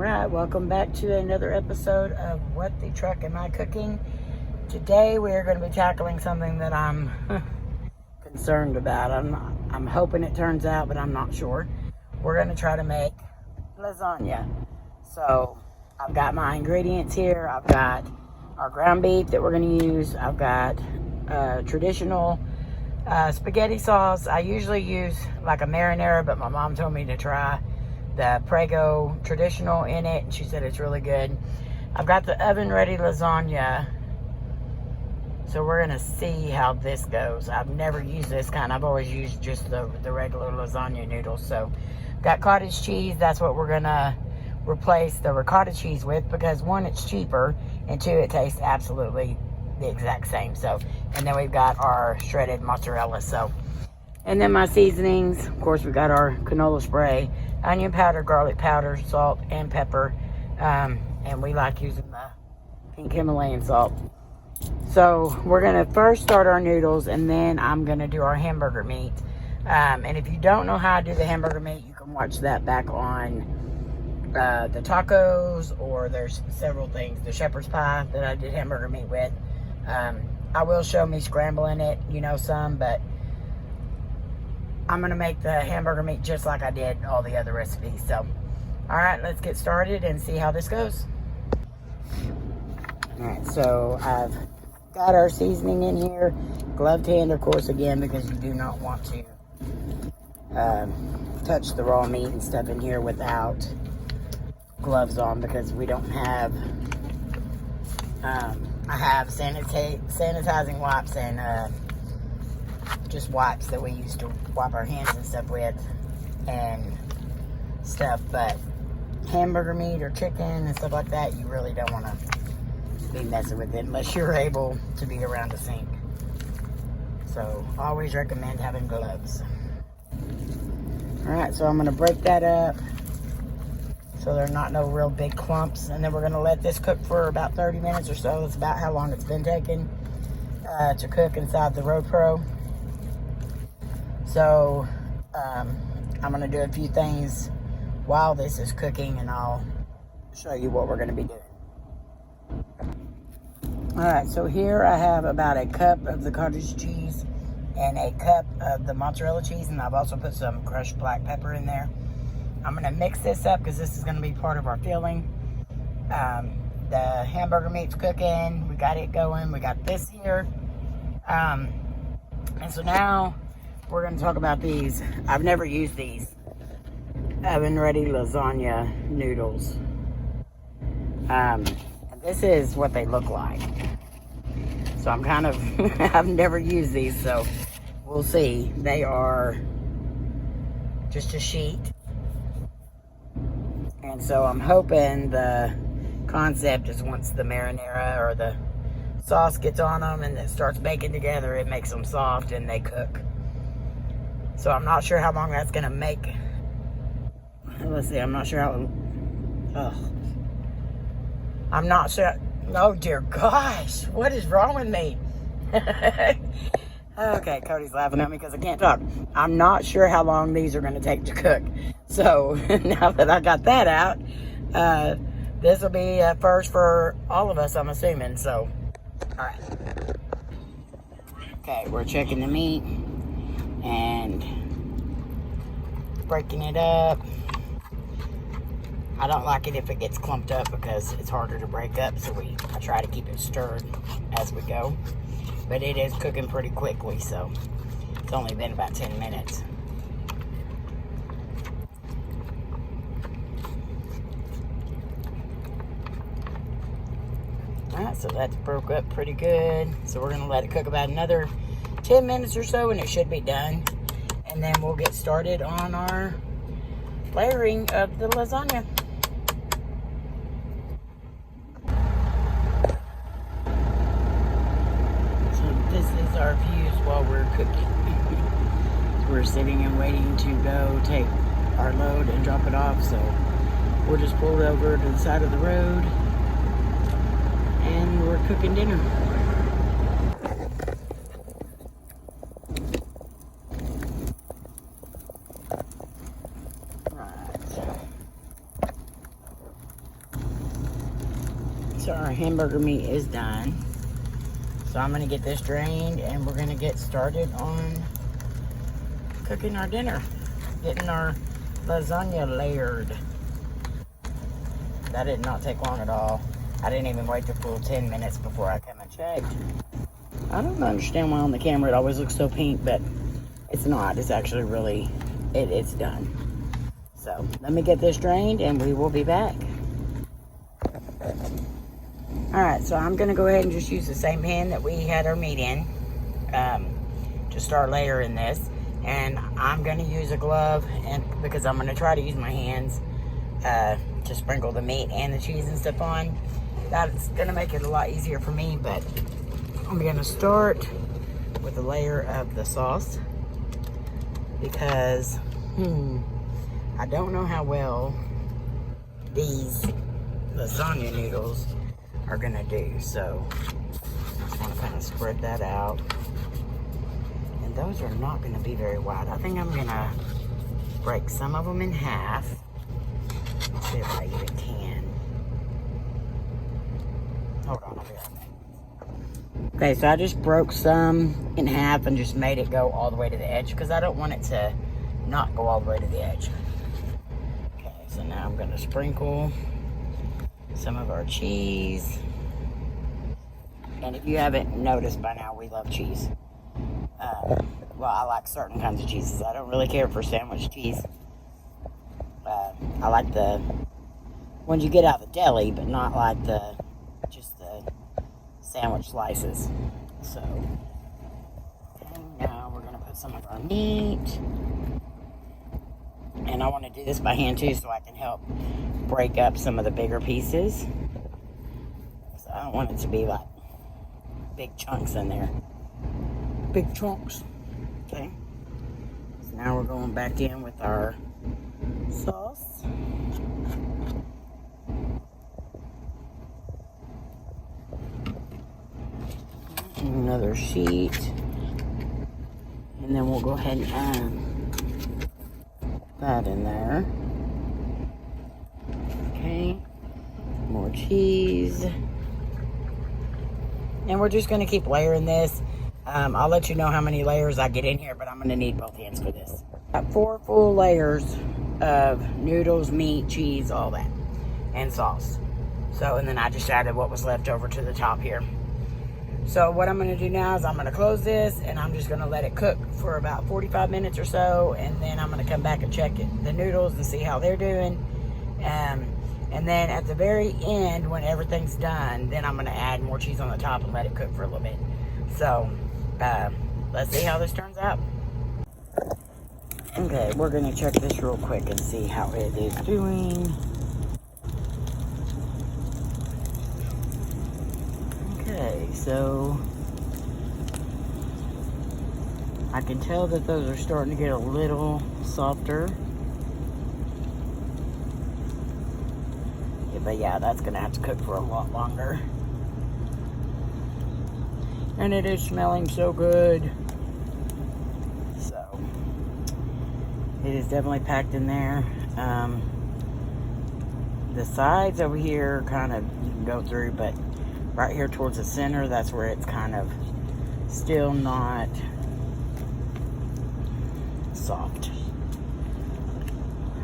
Alright, welcome back to another episode of What the Truck Am I Cooking? Today we are going to be tackling something that I'm concerned about. I'm hoping it turns out, but I'm not sure. We're going to try to make lasagna. So I've got my ingredients here. I've got our ground beef that we're going to use. I've got traditional spaghetti sauce. I usually use like a marinara, but my mom told me to try the Prego traditional in it, and she said it's really good. I've got the oven ready lasagna, so we're gonna see how this goes. I've never used this kind. I've always used just the regular lasagna noodles. So got cottage cheese. That's what we're gonna replace the ricotta cheese with, because one, it's cheaper, and two, it tastes absolutely the exact same. So, and then we've got our shredded mozzarella. So, and then my seasonings, of course, we've got our canola spray, onion powder, garlic powder, salt, and pepper. And we like using the pink Himalayan salt. So we're going to first start our noodles, and then I'm going to do our hamburger meat. And if you don't know how to do the hamburger meat, you can watch that back on the tacos, or there's several things. The shepherd's pie that I did hamburger meat with. I will show me scrambling it, some, but I'm going to make the hamburger meat just like I did all the other recipes. So, all right, let's get started and see how this goes. All right, so I've got our seasoning in here. Gloved hand, of course, again, because you do not want to touch the raw meat and stuff in here without gloves on, because we don't have, I have sanitizing wipes and just wipes that we used to wipe our hands and stuff with and stuff. But hamburger meat or chicken and stuff like that, you really don't want to be messing with it unless you're able to be around a sink. So always recommend having gloves. Alright, so I'm going to break that up so there are not no real big clumps, and then we're going to let this cook for about 30 minutes or so. That's about how long it's been taking to cook inside the Road Pro. So, I'm going to do a few things while this is cooking, and I'll show you what we're going to be doing. Alright, so here I have about a cup of the cottage cheese and a cup of the mozzarella cheese, and I've also put some crushed black pepper in there. I'm going to mix this up because this is going to be part of our filling. The hamburger meat's cooking. We got it going. We got this here. And so now we're going to talk about these. I've never used these oven ready lasagna noodles. This is what they look like. So I'm kind of, I've never used these, so we'll see. They are just a sheet. And so I'm hoping the concept is once the marinara or the sauce gets on them and it starts baking together, it makes them soft and they cook. So I'm not sure how long that's going to make. Let's see, I'm not sure how... I'm not sure... Oh, dear gosh. What is wrong with me? Okay, Cody's laughing at me because I can't talk. I'm not sure how long these are going to take to cook. So, now that I got that out, this will be a first for all of us, I'm assuming. So, alright. Okay, we're checking the meat and breaking it up. I don't like it if it gets clumped up because it's harder to break up, so I try to keep it stirred as we go. But it is cooking pretty quickly, so it's only been about 10 minutes. Alright, so that's broke up pretty good. So we're going to let it cook about another 10 minutes or so, and it should be done. And then we'll get started on our layering of the lasagna. Our views while we're cooking. We're sitting and waiting to go take our load and drop it off, so we're just pulled over to the side of the road and we're cooking dinner. Right. So our hamburger meat is done. So I'm gonna get this drained and we're gonna get started on cooking our dinner. Getting our lasagna layered. That did not take long at all. I didn't even wait the full 10 minutes before I came and checked. I don't understand why on the camera it always looks so pink, but it's not. It's actually really, it's done. So let me get this drained and we will be back. Alright, so I'm going to go ahead and just use the same pan that we had our meat in to start layering this. And I'm going to use a glove and because I'm going to try to use my hands to sprinkle the meat and the cheese and stuff on. That's going to make it a lot easier for me, but I'm going to start with a layer of the sauce because I don't know how well these lasagna noodles are gonna do, so I just want to kind of spread that out. And those are not going to be very wide. I think I'm gonna break some of them in half. Let's see if I even can. Hold on, I'll be right back. Okay, so I just broke some in half and just made it go all the way to the edge because I don't want it to not go all the way to the edge. Okay, so now I'm going to sprinkle some of our cheese. And if you haven't noticed by now, we love cheese. Well, I like certain kinds of cheeses. I don't really care for sandwich cheese. I like the ones you get out of the deli, but not like just the sandwich slices. So, okay, now we're going to put some of our meat. And I want to do this by hand too so I can help break up some of the bigger pieces. So I don't want it to be like big chunks in there. Big chunks. Okay. So now we're going back in with our sauce. Another sheet. And then we'll go ahead and add that in there. Okay, more cheese. And we're just going to keep layering this. I'll let you know how many layers I get in here, but I'm going to need both hands for this. Got 4 full layers of noodles, meat, cheese, all that, and sauce. So, and then I just added what was left over to the top here. So what I'm going to do now is I'm going to close this and I'm just going to let it cook for about 45 minutes or so. And then I'm going to come back and check the noodles and see how they're doing. And then at the very end, when everything's done, then I'm going to add more cheese on the top and let it cook for a little bit. So let's see how this turns out. Okay, we're going to check this real quick and see how it is doing. Okay, so I can tell that those are starting to get a little softer. Yeah, but yeah, that's gonna have to cook for a lot longer. And it is smelling so good. So it is definitely packed in there. The sides over here kind of you can go through, but right here towards the center, that's where it's kind of still not soft.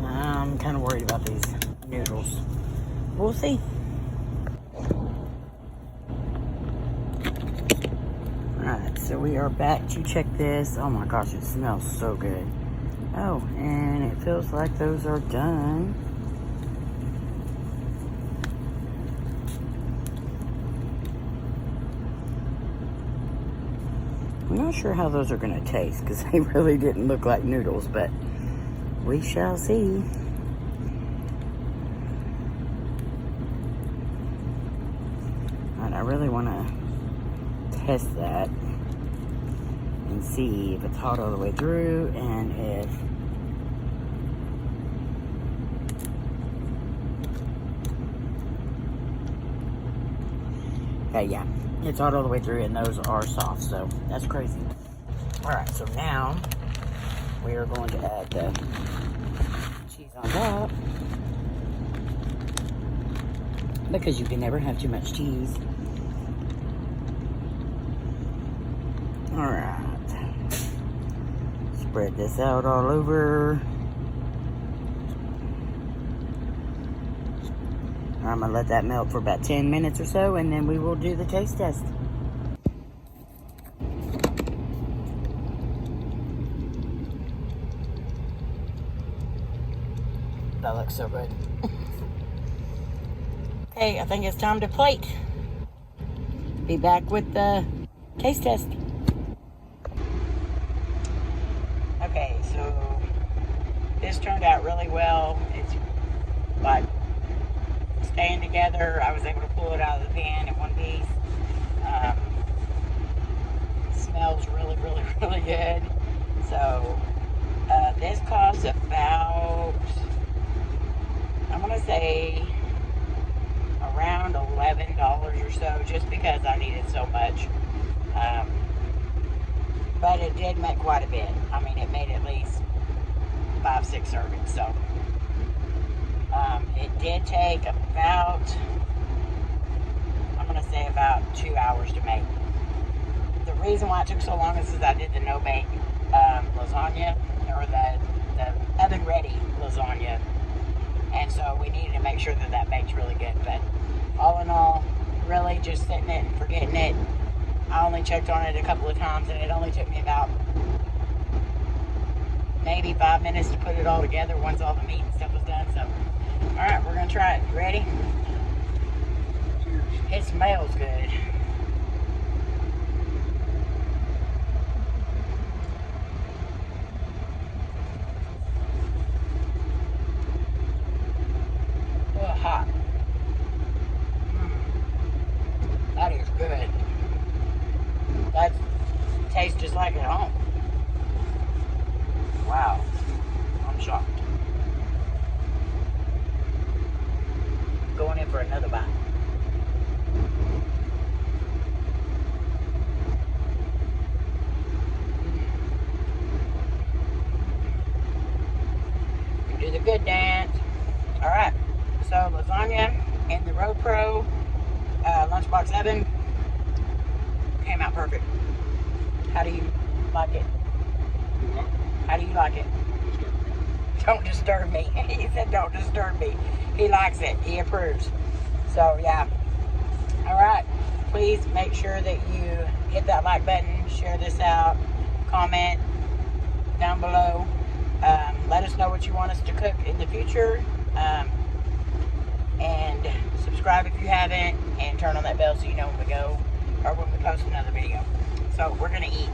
I'm kind of worried about these noodles. We'll see. Alright, so we are back to check this. Oh my gosh, it smells so good. Oh, and it feels like those are done. I'm not sure how those are going to taste because they really didn't look like noodles, but we shall see. And I really want to test that and see if it's hot all the way through and if okay, yeah, it's hot all the way through and those are soft, so that's crazy. Alright, so now we are going to add the cheese on top. because you can never have too much cheese. Alright. Spread this out all over. I'm going to let that melt for about 10 minutes or so, and then we will do the taste test. That looks so good. Okay, I think it's time to plate. Be back with the taste test. Okay, so this turned out really well. It's like staying together. I was able to pull it out of the pan in one piece. Smells really, really, really good. So this costs about, I'm gonna say around $11 or so, just because I needed so much. But it did make quite a bit. I mean, it made at least 5-6 servings. So it did take about, I'm gonna say about 2 hours to make. The reason why it took so long is because I did the no-bake lasagna, or the oven-ready lasagna. And so we needed to make sure that that bakes really good. But all in all, really just sitting it and forgetting it. I only checked on it a couple of times, and it only took me about maybe 5 minutes to put it all together once all the meat and stuff was done. So, all right, we're gonna try it. You ready? It smells good. Hot. That is good. That tastes just like at home. Wow. I'm shocked. Going in for another bite. You do the good dance. All right. So lasagna in the Road Pro LunchBox oven came out perfect. How do you like it? How do you like it? Don't disturb me. He said don't disturb me. He likes it. He approves. So yeah. All right. Please make sure that you hit that like button, share this out, comment down below. Let us know what you want us to cook in the future. And subscribe if you haven't, and turn on that bell so you know when we go, or when we post another video. So we're gonna eat.